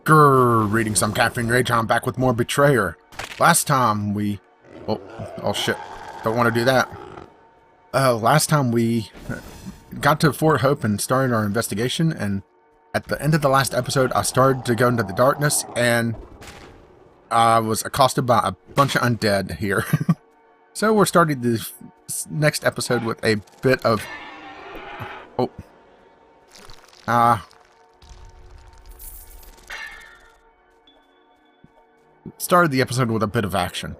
Grrr, reading some Caffeine Rage. I'm back with more Betrayer. Last time we... Oh shit. Don't want to do that. Last time we got to Fort Hope and started our investigation, and at the end of the last episode, I started to go into the darkness, and I was accosted by a bunch of undead here. So we're starting this next episode with a bit of... Started the episode with a bit of action.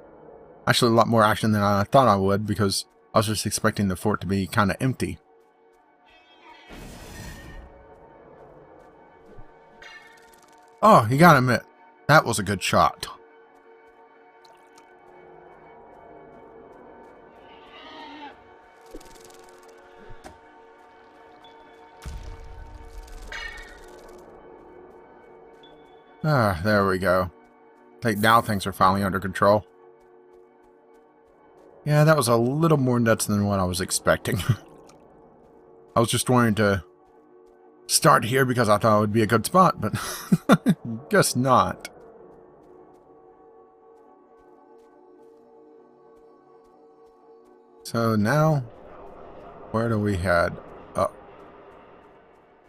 Actually, a lot more action than I thought I would, because I was just expecting the fort to be kind of empty. Oh, you gotta admit, that was a good shot. Ah, there we go. I think now things are finally under control. Yeah, that was a little more nuts than what I was expecting. I was just wanting to start here because I thought it would be a good spot, but guess not. So now, where do we head? Oh,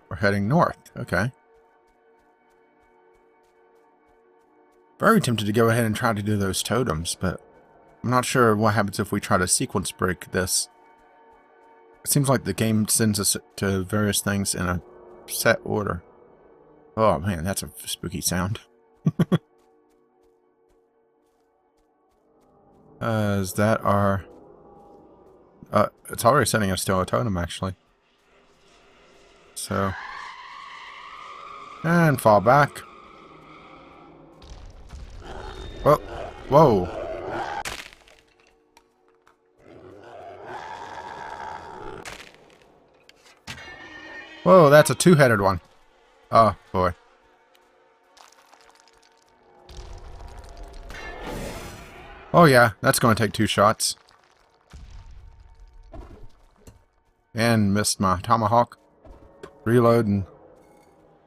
we're heading north. Okay. Very tempted to go ahead and try to do those totems, but I'm not sure what happens if we try to sequence break this. It seems like the game sends us to various things in a set order. Oh man, that's a spooky sound. Is that our... it's already setting us to a totem, actually. So... And fall back. Oh, whoa. Whoa, that's a two-headed one. Oh, boy. Oh, yeah, that's going to take two shots. And missed my tomahawk. Reload and...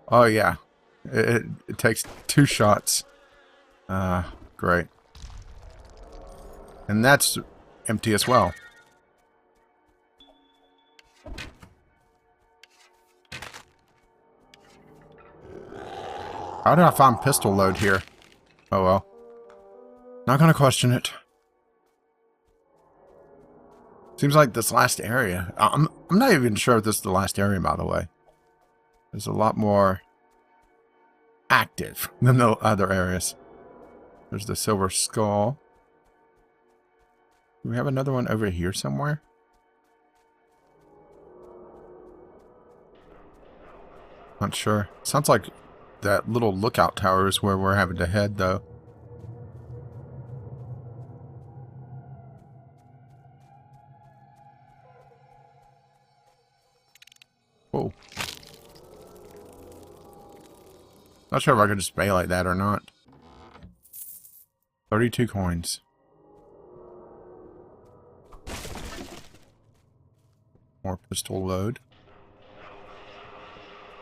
Oh, yeah. It takes two shots. Great. And that's empty as well. How did I find pistol load here? Oh well. Not gonna question it. Seems like this last area... I'm not even sure if this is the last area, by the way. There's a lot more active than the other areas. There's the silver skull. Do we have another one over here somewhere? Not sure. Sounds like that little lookout tower is where we're having to head, though. Whoa. Not sure if I could just melee that or not. 32 coins. More pistol load.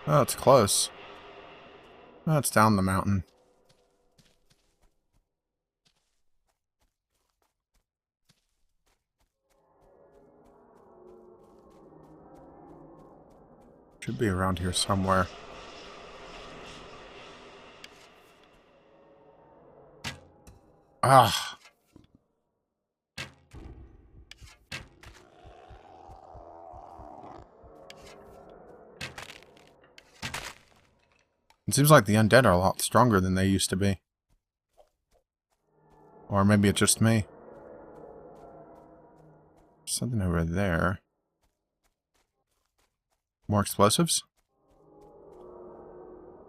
Oh, it's close. Oh, it's down the mountain. Should be around here somewhere. Ah. It seems like the undead are a lot stronger than they used to be. Or maybe it's just me. Something over there. More explosives?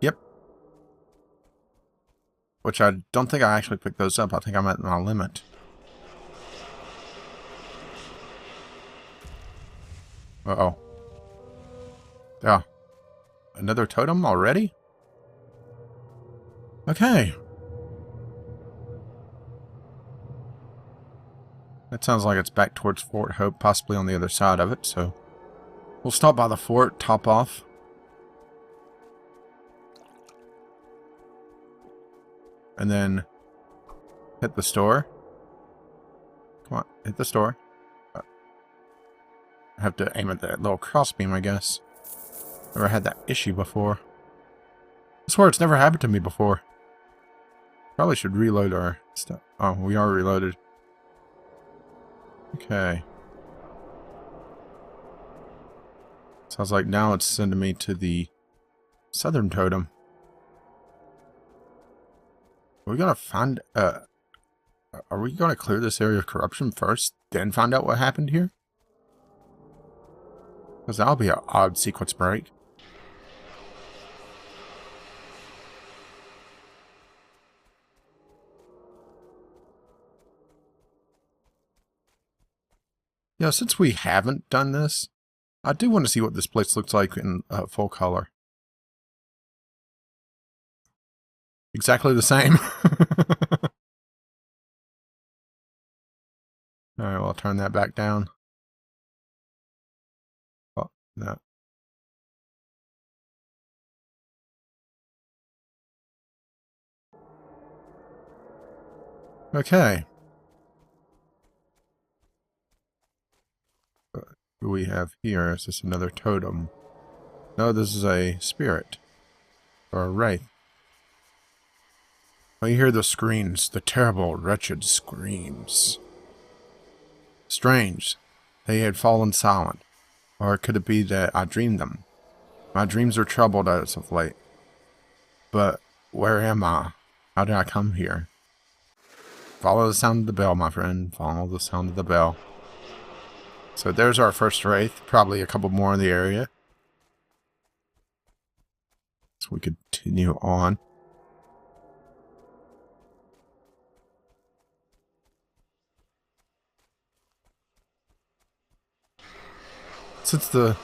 Yep. Which I don't think I actually picked those up. I think I'm at my limit. Uh-oh. Yeah. Another totem already? Okay. That sounds like it's back towards Fort Hope, possibly on the other side of it, so we'll stop by the fort, top off. and then hit the store. Come on, hit the store. I have to aim at that little crossbeam, I guess. Never had that issue before. I swear it's never happened to me before. Probably should reload our stuff. Oh, we are reloaded. Okay. Sounds like now it's sending me to the southern totem. Are we gonna find, are we gonna clear this area of corruption first, then find out what happened here? Because that'll be an odd sequence break. Yeah, since we haven't done this, I do want to see what this place looks like in full color. Exactly the same. Alright, well, I'll turn that back down. Oh, no. Okay. What do we have here? Is this another totem? No, this is a spirit. Or a wraith. When you hear the screams, the terrible, wretched screams. Strange. They had fallen silent. Or could it be that I dreamed them? My dreams are troubled as of late. But where am I? How did I come here? Follow the sound of the bell, my friend. Follow the sound of the bell. So there's our first wraith. Probably a couple more in the area. So we continue on. Since the...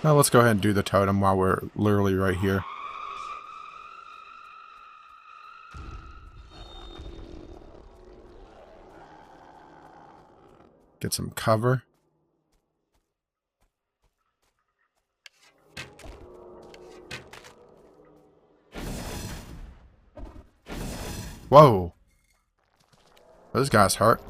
Well, let's go ahead and do the totem while we're literally right here. Get some cover. Whoa. Those guys hurt.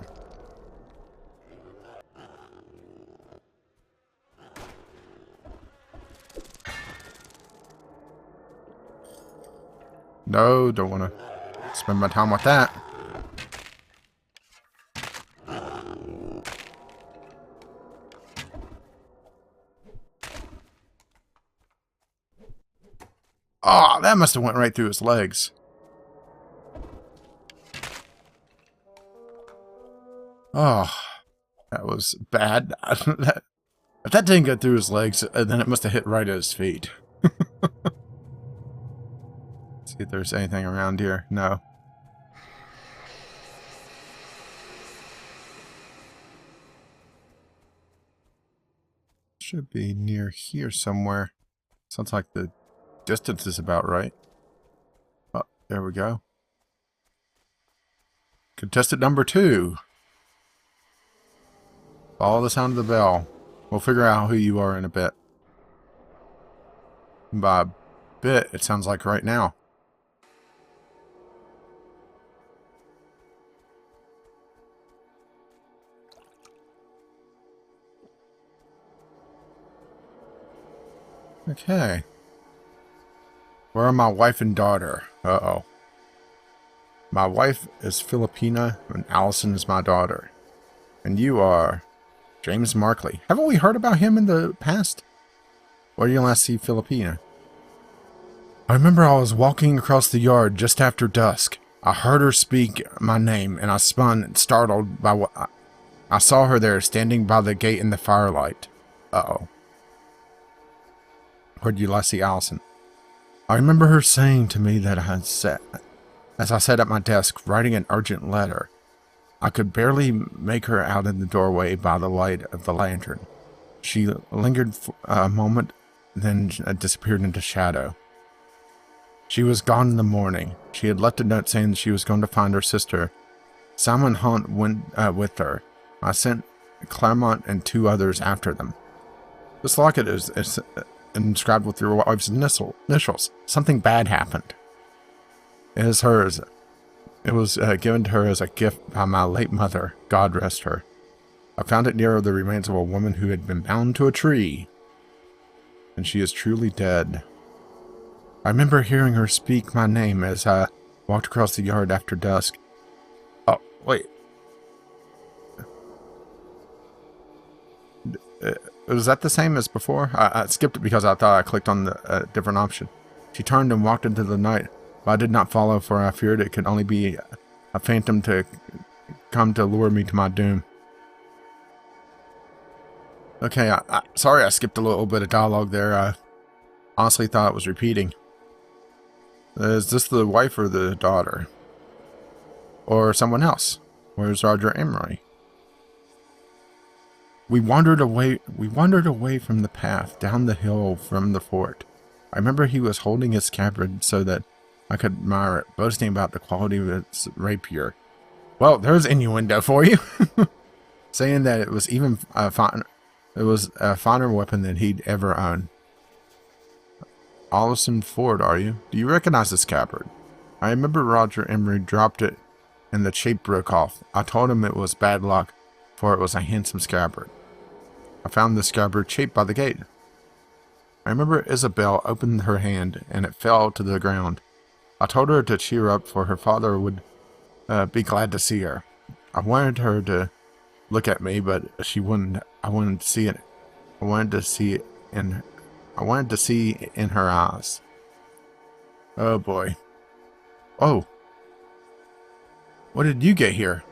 No, don't want to spend my time with that. Oh, that must have went right through his legs. Oh, that was bad. If that didn't get through his legs, then it must have hit right at his feet. See if there's anything around here. No. Should be near here somewhere. Sounds like the distance is about right. Oh, there we go. Contestant number 2. Follow the sound of the bell. We'll figure out who you are in a bit. By a bit, it sounds like right now. Okay. Where are my wife and daughter? Uh-oh. My wife is Filipina, and Allison is my daughter. And you are James Markley. Haven't we heard about him in the past? Where did you last see Filipina? I remember I was walking across the yard just after dusk. I heard her speak my name, and I spun, startled by what I saw her there, standing by the gate in the firelight. Uh-oh. Where did you last see Allison? I remember her saying to me that as I sat at my desk writing an urgent letter, I could barely make her out in the doorway by the light of the lantern. She lingered for a moment, then disappeared into shadow. She was gone in the morning. She had left a note saying that she was going to find her sister. Simon Hunt went with her. I sent Claremont and 2 others after them. This locket is inscribed with your wife's initials. Something bad happened. It is hers. It was given to her as a gift by my late mother. God rest her. I found it near the remains of a woman who had been bound to a tree. And she is truly dead. I remember hearing her speak my name as I walked across the yard after dusk. Oh, wait. Was that the same as before? I skipped it because I thought I clicked on the different option. She turned and walked into the night, but I did not follow, for I feared it could only be a phantom to come to lure me to my doom. Okay, sorry I skipped a little bit of dialogue there. I honestly thought it was repeating. Is this the wife or the daughter? Or someone else? Where's Roger Emery? We wandered away from the path, down the hill from the fort. I remember he was holding his scabbard so that I could admire it, boasting about the quality of its rapier. Well, there's innuendo for you. Saying that it was even a finer weapon than he'd ever owned. Allison Ford, are you? Do you recognize the scabbard? I remember Roger Emery dropped it and the shape broke off. I told him it was bad luck, for it was a handsome scabbard. I found the scabbard shaped by the gate. I remember Isabel opened her hand and it fell to the ground. I told her to cheer up, for her father would be glad to see her. I wanted her to look at me, but she wouldn't. I wanted to see it. I wanted to see in her eyes. Oh boy. Oh. What did you get here?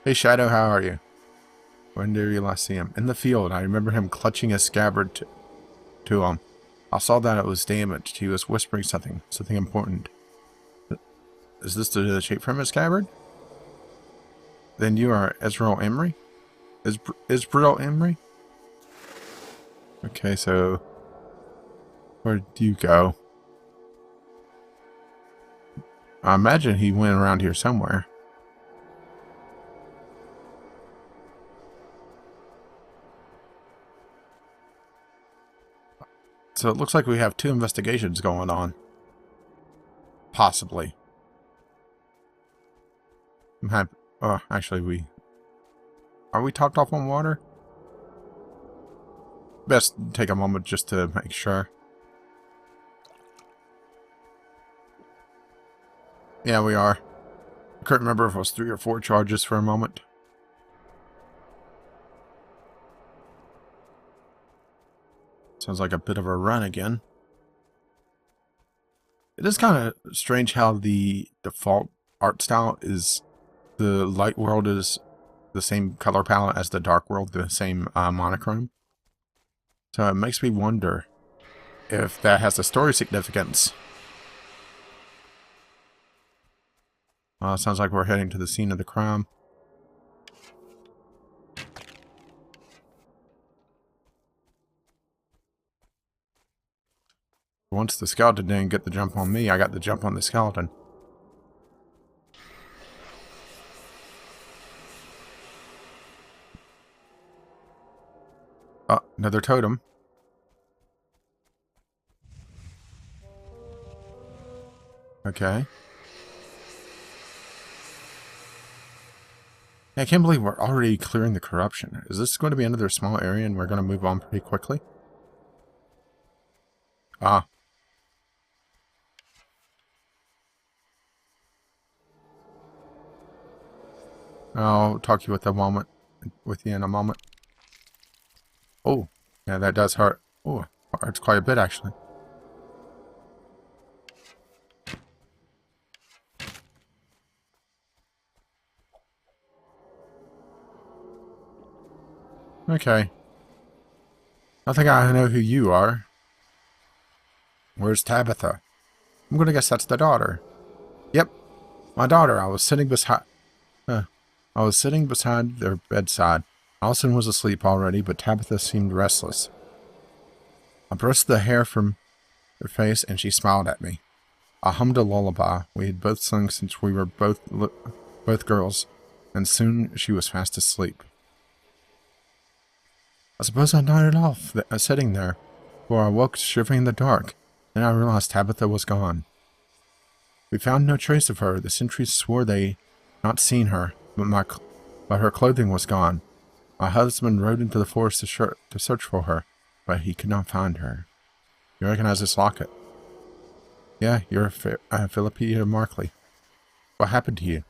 Hey Shadow, how are you? When did you last see him? In the field. I remember him clutching a scabbard to him. I saw that it was damaged. He was whispering something important. Is this the shape from his scabbard? Then you are Israel Emery? Israel Emery? Okay, so where did you go? I imagine he went around here somewhere. So it looks like we have two investigations going on. Possibly. Actually, are we topped off on water? Best take a moment just to make sure. Yeah, we are. I couldn't remember if it was 3 or 4 charges for a moment. Sounds like a bit of a run again. It is kind of strange how the default art style is the light world is the same color palette as the dark world, the same monochrome. So it makes me wonder if that has a story significance. Sounds like we're heading to the scene of the crime. Once the skeleton didn't get the jump on me, I got the jump on the skeleton. Oh, another totem. Okay. I can't believe we're already clearing the corruption. Is this going to be another small area and we're going to move on pretty quickly? Ah. I'll talk to you with you in a moment. Oh, yeah, that does hurt. Oh, hurts quite a bit actually. Okay. I think I know who you are. Where's Tabitha? I'm gonna guess that's the daughter. Yep, my daughter. I was sitting beside their bedside. Allison was asleep already, but Tabitha seemed restless. I brushed the hair from her face, and she smiled at me. I hummed a lullaby we had both sung since we were both girls, and soon she was fast asleep. I suppose I nodded off, sitting there. for I woke shivering in the dark. Then I realized Tabitha was gone. We found no trace of her. The sentries swore they had not seen her, but her clothing was gone. My husband rode into the forest to search for her, but he could not find her. You recognize this locket? Yeah, you're Philippa Markley. What happened to you?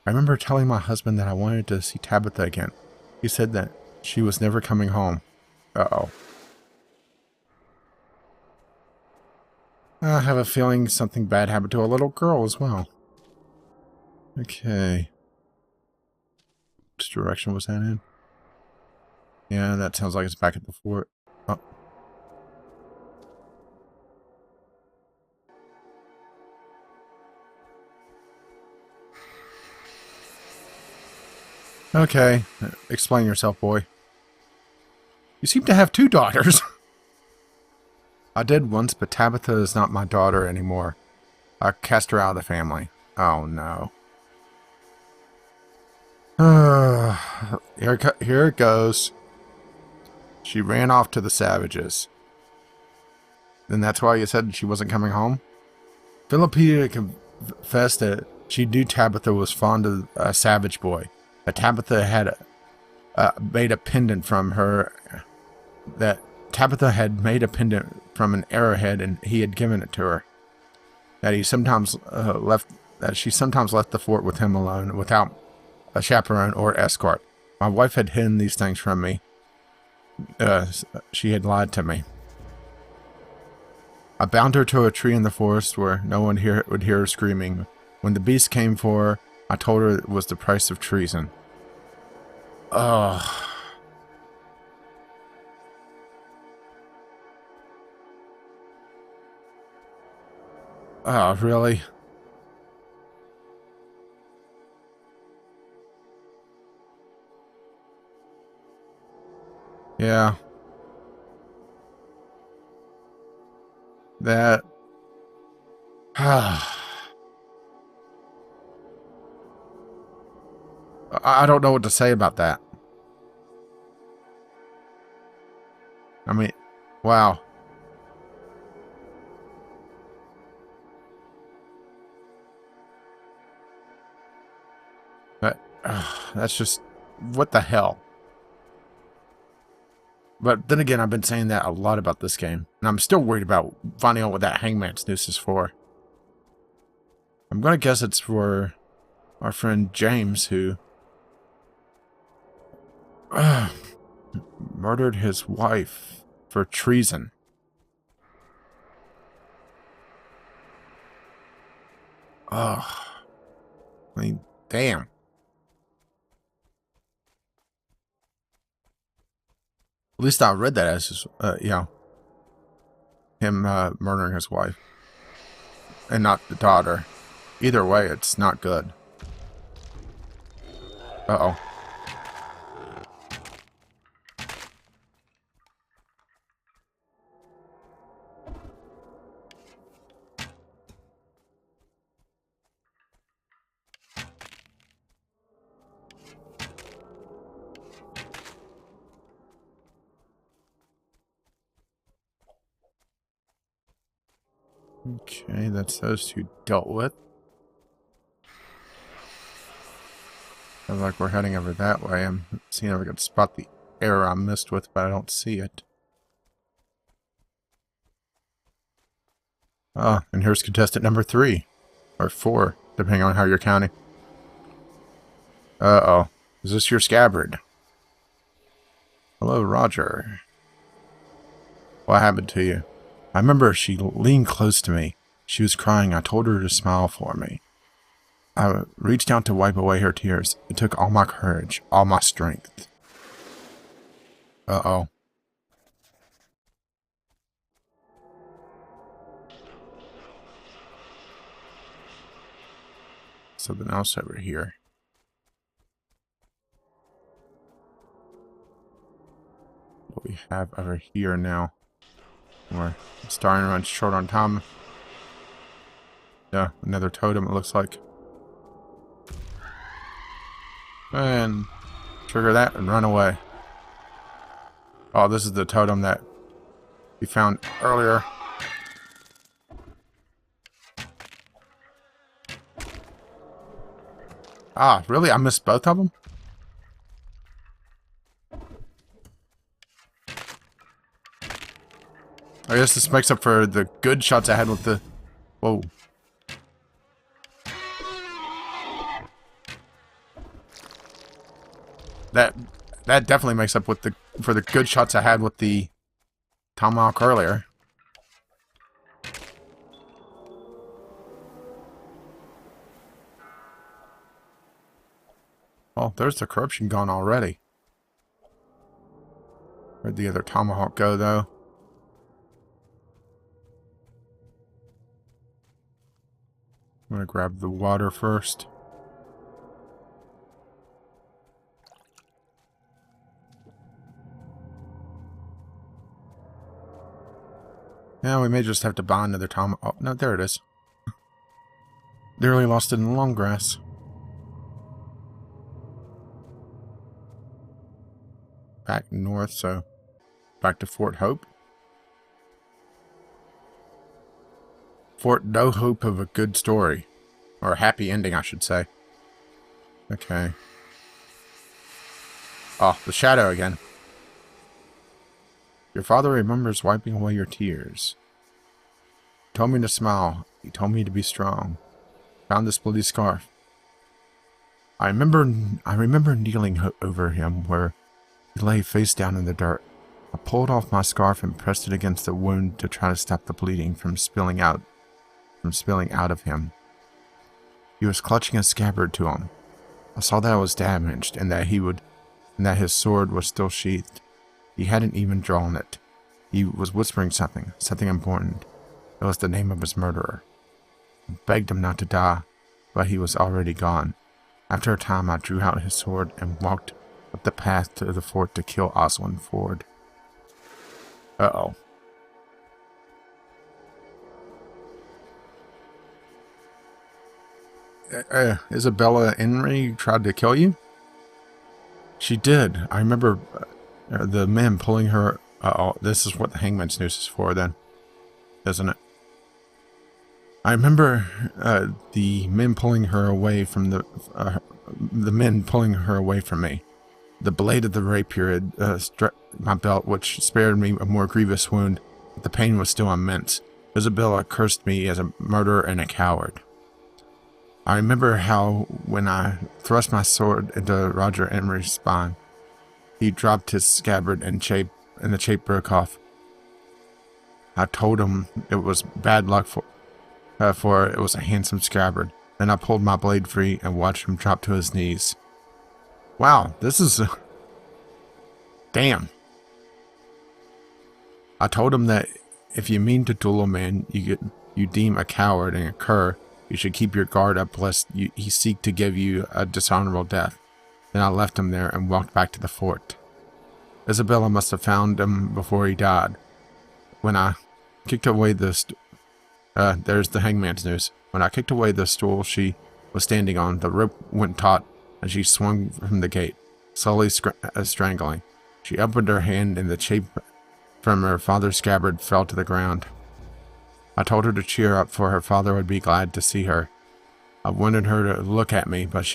I remember telling my husband that I wanted to see Tabitha again. He said that she was never coming home. Uh-oh. I have a feeling something bad happened to a little girl as well. Okay. Which direction was that in? Yeah, that sounds like it's back at the fort. Oh. Okay. Explain yourself, boy. You seem to have 2 daughters. I did once, but Tabitha is not my daughter anymore. I cast her out of the family. Oh, no. Here it goes. She ran off to the savages. Then that's why you said she wasn't coming home? Philippa confessed that she knew Tabitha was fond of a savage boy. That Tabitha had made a pendant from her. That Tabitha had made a pendant from an arrowhead, and he had given it to her. That he sometimes That she sometimes left the fort with him alone, without a chaperone or escort. My wife had hidden these things from me. She had lied to me. I bound her to a tree in the forest where no one would hear her screaming. When the beast came for her, I told her it was the price of treason. Oh. Oh, really? Yeah. That... I don't know what to say about that. I mean, wow. That's just... What the hell? But then again, I've been saying that a lot about this game. And I'm still worried about finding out what that hangman's noose is for. I'm going to guess it's for our friend James, who... murdered his wife for treason. I mean, damn. At least I read that as his, him murdering his wife. And not the daughter. Either way, it's not good. Uh-oh. Okay, that's those 2 dealt with. Sounds like we're heading over that way. I'm seeing if I can spot the error I missed with, but I don't see it. Ah, and here's contestant number 3. Or 4, depending on how you're counting. Uh-oh. Is this your scabbard? Hello, Roger. What happened to you? I remember she leaned close to me. She was crying. I told her to smile for me. I reached out to wipe away her tears. It took all my courage, all my strength. Uh-oh. Something else over here. What we have over here now. We're starting to run short on time. Yeah, another totem, it looks like. And trigger that and run away. Oh, this is the totem that we found earlier. Ah, really? I missed both of them? I guess this makes up for the good shots I had with the... Whoa. That definitely makes up with for the good shots I had with the tomahawk earlier. Oh, there's the corruption gone already. Where'd the other tomahawk go, though? I'm gonna grab the water first. Yeah, we may just have to buy another tomahawk. Oh, no, there it is. Nearly lost it in the long grass. Back north, so back to Fort Hope. Fort No Hope of a good story. Or a happy ending, I should say. Okay. Oh, the shadow again. Your father remembers wiping away your tears. He told me to smile. He told me to be strong. Found this bloody scarf. I remember kneeling over him where he lay face down in the dirt. I pulled off my scarf and pressed it against the wound to try to stop the bleeding from spilling out of him. He was clutching a scabbard to him. I saw that it was damaged and that his sword was still sheathed. He hadn't even drawn it. He was whispering something important. It was the name of his murderer. I begged him not to die, but he was already gone. After a time, I drew out his sword and walked up the path to the fort to kill Oswin Ford. Uh-oh. Isabella Henry tried to kill you? She did. I remember the men pulling her... Uh-oh, this is what the hangman's noose is for then, isn't it? I remember the men pulling her away from me. The blade of the rapier had struck my belt, which spared me a more grievous wound, but the pain was still immense. Isabella cursed me as a murderer and a coward. I remember how, when I thrust my sword into Roger Emery's spine, he dropped his scabbard and the shape broke off. I told him it was bad luck for it was a handsome scabbard. Then I pulled my blade free and watched him drop to his knees. Wow, this is... Damn. I told him that if you mean to duel a man you deem a coward and a cur, you should keep your guard up lest he seek to give you a dishonorable death. Then I left him there and walked back to the fort. Isabella must have found him before he died. When I kicked away there's the hangman's noose. When I kicked away the stool she was standing on, the rope went taut and she swung from the gate, slowly strangling. She opened her hand and the shape from her father's scabbard fell to the ground. I told her to cheer up, for her father would be glad to see her. I wanted her to look at me, but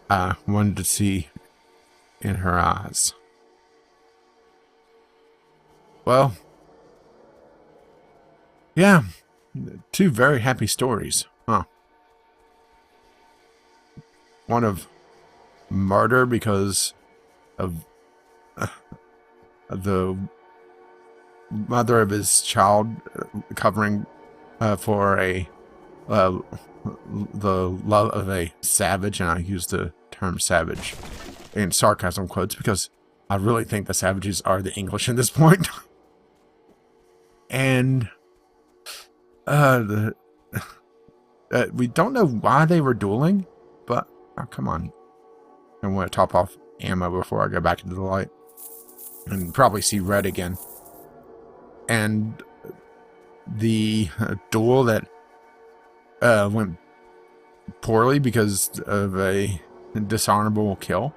I wanted to see in her eyes. Well, yeah, two very happy stories, huh? One of murder because of the mother of his child covering for the love of a savage, and I use the term savage in sarcasm quotes because I really think the savages are the English in this point. And we don't know why they were dueling, but oh, come on. I want to top off ammo before I go back into the light and probably see red again. And the duel that went poorly because of a dishonorable kill,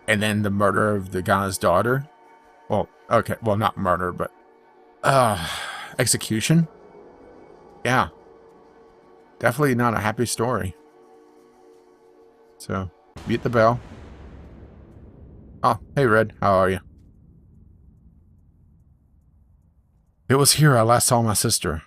and then the murder of the guy's daughter. Well, Okay, well, not murder, but uh, execution. Yeah, definitely not a happy story. So, beat the bell. Oh, hey Red, how are you? It was here I last saw my sister.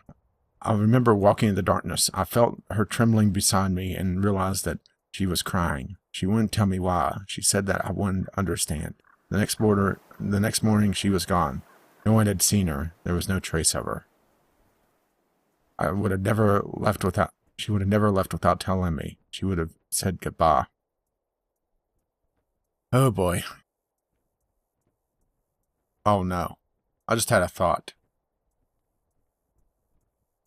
I remember walking in the darkness. I felt her trembling beside me and realized that she was crying. She wouldn't tell me why. She said that I wouldn't understand. The next morning, she was gone. No one had seen her. There was no trace of her. I would have never left without. She would have never left without telling me. She would have said goodbye. Oh boy. Oh no. I just had a thought.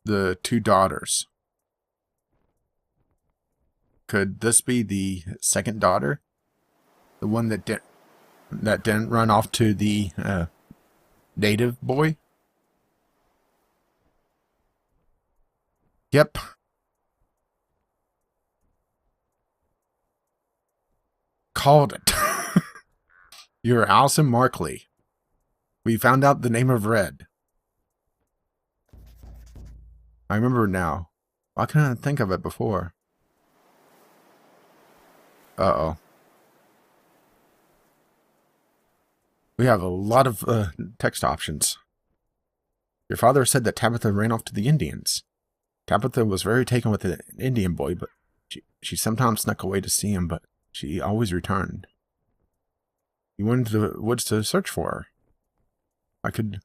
The two daughters. Could this be the second daughter? The one that didn't run off to the native boy? Yep. Called it. You're Allison Markley. We found out the name of Red. I remember now. Why couldn't I think of it before? Uh-oh. We have a lot of text options. Your father said that Tabitha ran off to the Indians. Tabitha was very taken with an Indian boy, but she sometimes snuck away to see him, but she always returned. He went into the woods to search for her. I could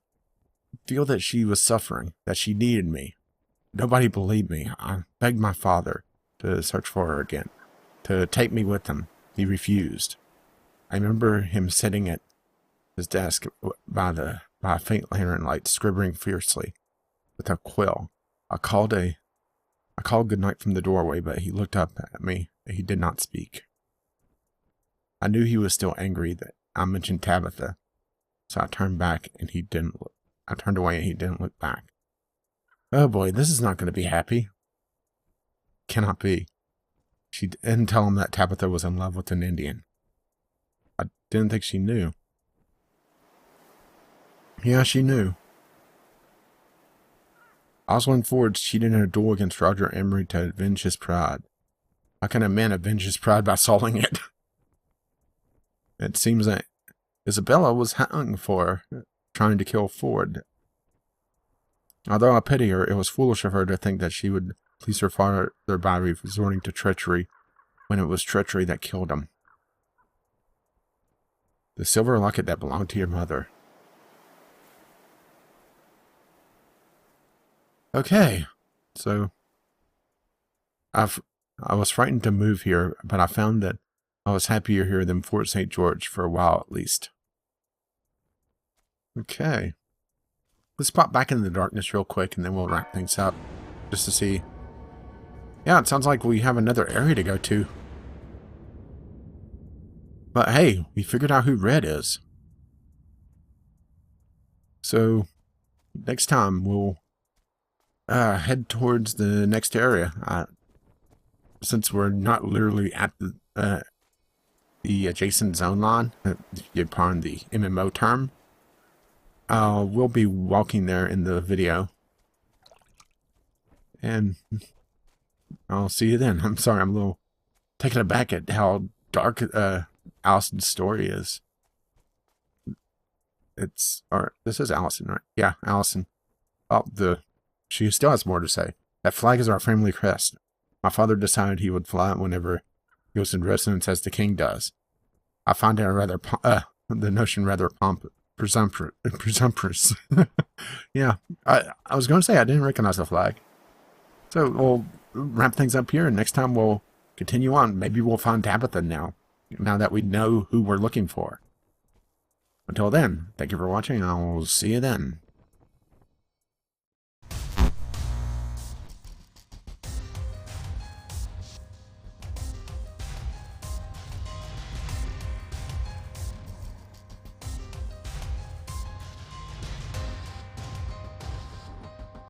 feel that she was suffering, that she needed me. Nobody believed me. I begged my father to search for her again, to take me with him. He refused. I remember him sitting at his desk by a faint lantern light, scribbling fiercely with a quill. I called goodnight from the doorway, but he looked up at me. He did not speak. I knew he was still angry that I mentioned Tabitha, so I turned back and he didn't look. I turned away and he didn't look back. Oh boy, this is not going to be happy. Cannot be. She didn't tell him that Tabitha was in love with an Indian. I didn't think she knew. Yeah, she knew. Oswald Ford cheated in a duel against Roger Emery to avenge his pride. How can a man avenge his pride by solving it? It seems that Isabella was hung for trying to kill Ford. Although I pity her, it was foolish of her to think that she would please her father by resorting to treachery when it was treachery that killed him. The silver locket that belonged to your mother. Okay, so I was frightened to move here, but I found that I was happier here than Fort St. George for a while at least. Okay. Let's pop back into the darkness real quick and then we'll wrap things up just to see. Yeah, it sounds like we have another area to go to. But hey, we figured out who Red is. So next time we'll head towards the next area. Since we're not literally at the adjacent zone line, pardon the MMO term, we'll be walking there in the video. And I'll see you then. I'm sorry, I'm a little taken aback at how dark Allison's story is. This is Allison, right? Yeah, Allison. Oh, she still has more to say. That flag is our family crest. My father decided he would fly it whenever he was in residence, as the king does. I find it rather the notion rather presumptuous. Yeah, I was going to say I didn't recognize the flag. So we'll wrap things up here, and next time we'll continue on. Maybe we'll find Tabitha now that we know who we're looking for. Until then, thank you for watching, and I'll see you then.